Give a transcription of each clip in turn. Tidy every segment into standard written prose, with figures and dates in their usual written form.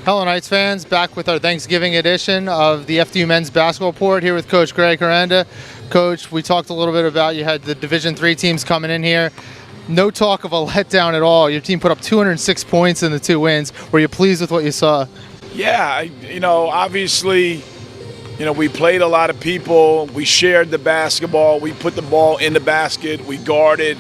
Hello, Knights fans. Back with our Thanksgiving edition of the FDU Men's Basketball Report here with Coach Greg Herenda. Coach, we talked a little bit about you had the Division III teams coming in here. No talk of a letdown at all. Your team put up 206 points in the 2 wins. Were you pleased with what you saw? Yeah, obviously, we played a lot of people. We shared the basketball. We put the ball in the basket. We guarded.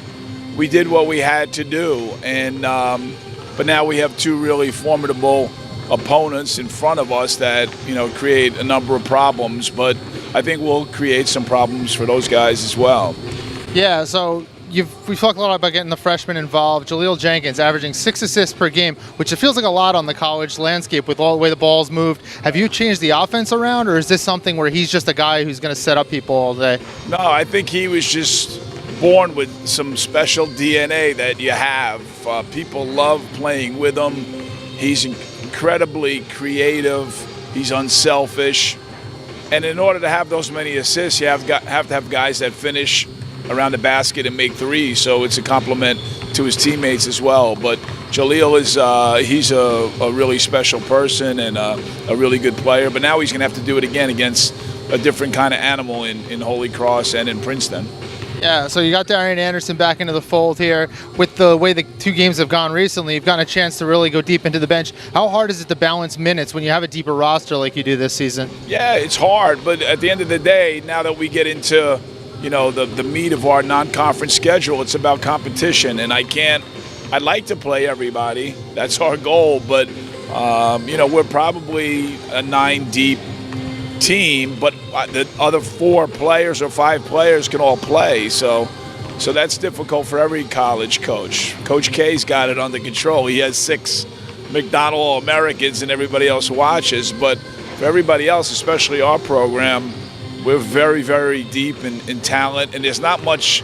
We did what we had to do. And but now we have 2 really formidable opponents in front of us that create a number of problems, but I think we'll create some problems for those guys as well. Yeah, so we talked a lot about getting the freshmen involved. Jaleel Jenkins averaging 6 assists per game, which it feels like a lot on the college landscape with all the way the ball's moved. Have you changed the offense around, or is this something where he's just a guy who's going to set up people all day? No, I think he was just born with some special DNA that you have. People love playing with him. He's incredibly creative. He's unselfish. And in order to have those many assists, you have to have guys that finish around the basket and make threes. So it's a compliment to his teammates as well. But Jaleel he's a really special person and a really good player. But now he's going to have to do it again against a different kind of animal in Holy Cross and in Princeton. Yeah, so you got Darian Anderson back into the fold here. With the way the 2 games have gone recently, you've gotten a chance to really go deep into the bench. How hard is it to balance minutes when you have a deeper roster like you do this season? Yeah, it's hard, but at the end of the day, now that we get into the meat of our non-conference schedule, it's about competition, and I'd like to play everybody. That's our goal, but we're probably a 9 deep team, but the other 4 players or 5 players can all play, so that's difficult for every college coach. Coach K's got it under control. He has 6 McDonald All-Americans and everybody else watches, but for everybody else, especially our program, we're very, very deep in talent, and there's not much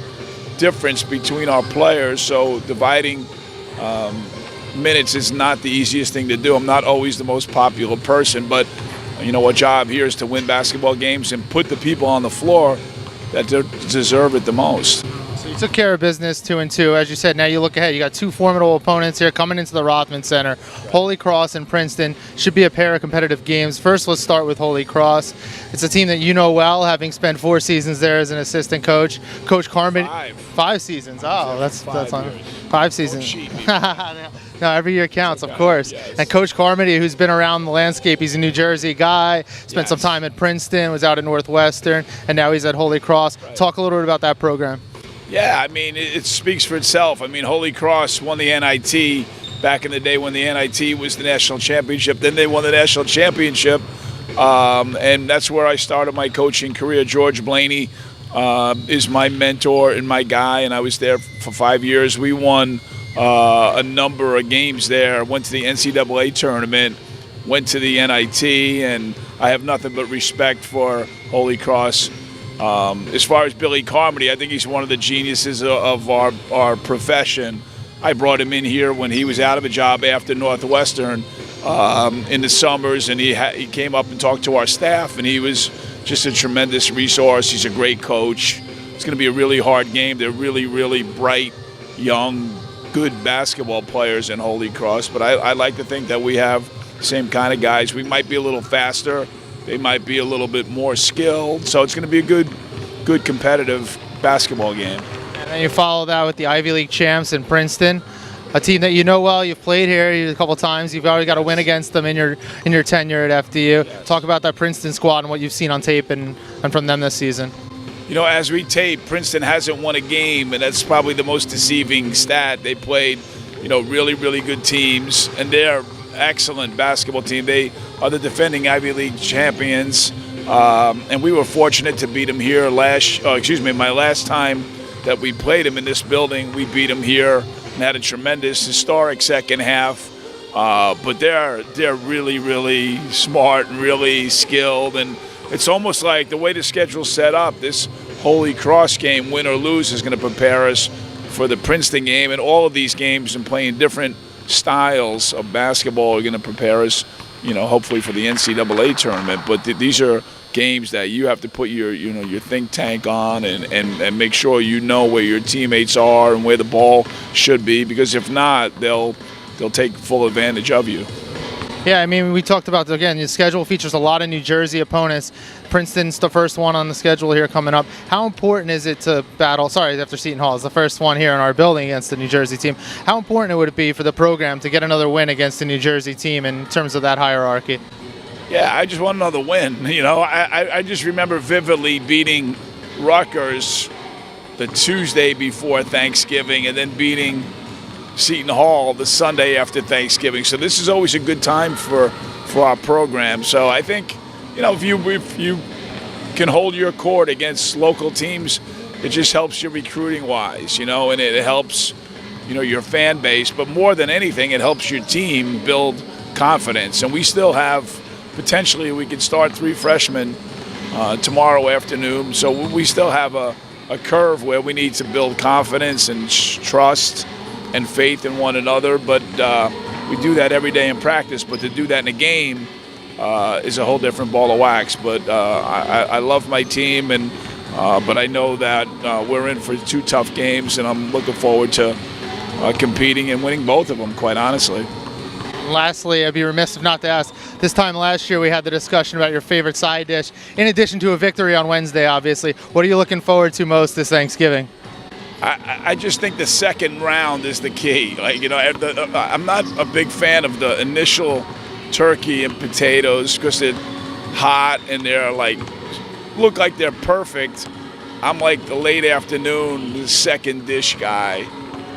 difference between our players, so dividing minutes is not the easiest thing to do. I'm not always the most popular person, but our job here is to win basketball games and put the people on the floor that deserve it the most. So you took care of business 2-2. As you said, now you look ahead. You got 2 formidable opponents here coming into the Rothman Center. Holy Cross and Princeton should be a pair of competitive games. First, let's start with Holy Cross. It's a team that you know well, having spent 4 seasons there as an assistant coach. Coach Carmody. 5 seasons. Oh, that's on 5 seasons. No, every year counts, of course. Yes. And Coach Carmody, who's been around the landscape, he's a New Jersey guy, spent some time at Princeton, was out at Northwestern, and now he's at Holy Cross. Right. Talk a little bit about that program. Yeah, it speaks for itself. Holy Cross won the NIT back in the day when the NIT was the national championship. Then they won the national championship, and that's where I started my coaching career. George Blaney is my mentor and my guy, and I was there for 5 years. We won a number of games there, went to the NCAA tournament, went to the NIT, and I have nothing but respect for Holy Cross. As far as Billy Carmody, I think he's one of the geniuses of our profession. I brought him in here when he was out of a job after Northwestern in the summers, and he came up and talked to our staff, and he was just a tremendous resource. He's a great coach. It's going to be a really hard game. They're really, really bright, young, good basketball players in Holy Cross, but I like to think that we have the same kind of guys. We might be a little faster. They might be a little bit more skilled, so it's going to be a good competitive basketball game. And then you follow that with the Ivy League champs in Princeton, a team that you know well. You've played here a couple of times. You've already got a win against them in your tenure at FDU. Yes. Talk about that Princeton squad and what you've seen on tape and from them this season. As we tape, Princeton hasn't won a game, and that's probably the most deceiving stat. They played, really, really good teams, and they're excellent basketball team. They are the defending Ivy League champions, and we were fortunate to beat them here my last time that we played them in this building. We beat them here and had a tremendous, historic second half. But they're really, really smart and really skilled, and it's almost like the way the schedule's set up, this Holy Cross game, win or lose, is going to prepare us for the Princeton game, and all of these games and playing different styles of basketball are going to prepare us, hopefully for the NCAA tournament. But these are games that you have to put your think tank on and make sure you know where your teammates are and where the ball should be, because if not, they'll take full advantage of you. Yeah, I mean, we talked about, again, the schedule features a lot of New Jersey opponents. Princeton's the first one on the schedule here coming up. How important is it to battle, sorry, after Seton Hall is the first one here in our building against the New Jersey team. How important would it be for the program to get another win against the New Jersey team in terms of that hierarchy? Yeah, I just want another win. You know, I just remember vividly beating Rutgers the Tuesday before Thanksgiving and then beating Seton Hall the Sunday after Thanksgiving. So this is always a good time for our program. So I think, you know, if you can hold your court against local teams, it just helps you recruiting wise, you know, and it helps, you know, your fan base. But more than anything, it helps your team build confidence. And we still have, potentially, we could start 3 freshmen tomorrow afternoon. So we still have a curve where we need to build confidence and trust and faith in one another, but we do that every day in practice. But to do that in a game is a whole different ball of wax. But I love my team, and but I know that we're in for 2 tough games, and I'm looking forward to competing and winning both of them, quite honestly. Lastly, I'd be remiss if not to ask, this time last year we had the discussion about your favorite side dish, in addition to a victory on Wednesday, obviously. What are you looking forward to most this Thanksgiving? I just think the second round is the key. Like, you know, I'm not a big fan of the initial turkey and potatoes because they're hot and they're like, look like they're perfect. I'm like the late afternoon, the second dish guy.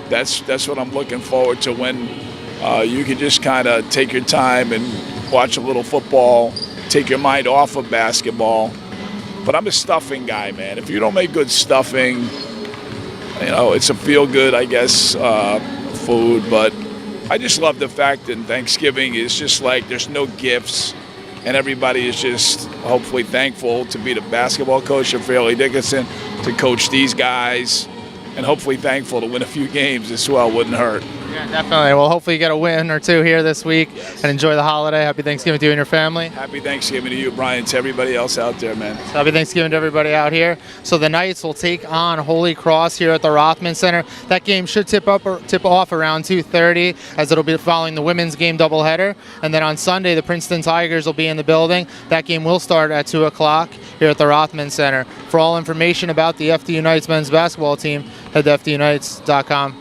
That's what I'm looking forward to, when you can just kind of take your time and watch a little football, take your mind off of basketball. But I'm a stuffing guy, man. If you don't make good stuffing, you know, it's a feel-good, I guess, food. But I just love the fact that Thanksgiving is just like there's no gifts, and everybody is just hopefully thankful to be the basketball coach of Fairleigh Dickinson, to coach these guys, and hopefully thankful to win a few games as well. Wouldn't hurt. Yeah, definitely. Well, hopefully you get a win or 2 here this week. Yes. And enjoy the holiday. Happy Thanksgiving to you and your family. Happy Thanksgiving to you, Brian, to everybody else out there, man. So happy Thanksgiving to everybody out here. So the Knights will take on Holy Cross here at the Rothman Center. That game should tip off around 2:30, as it'll be following the women's game doubleheader. And then on Sunday, the Princeton Tigers will be in the building. That game will start at 2 o'clock here at the Rothman Center. For all information about the FDU Knights men's basketball team, head to FDUKnights.com.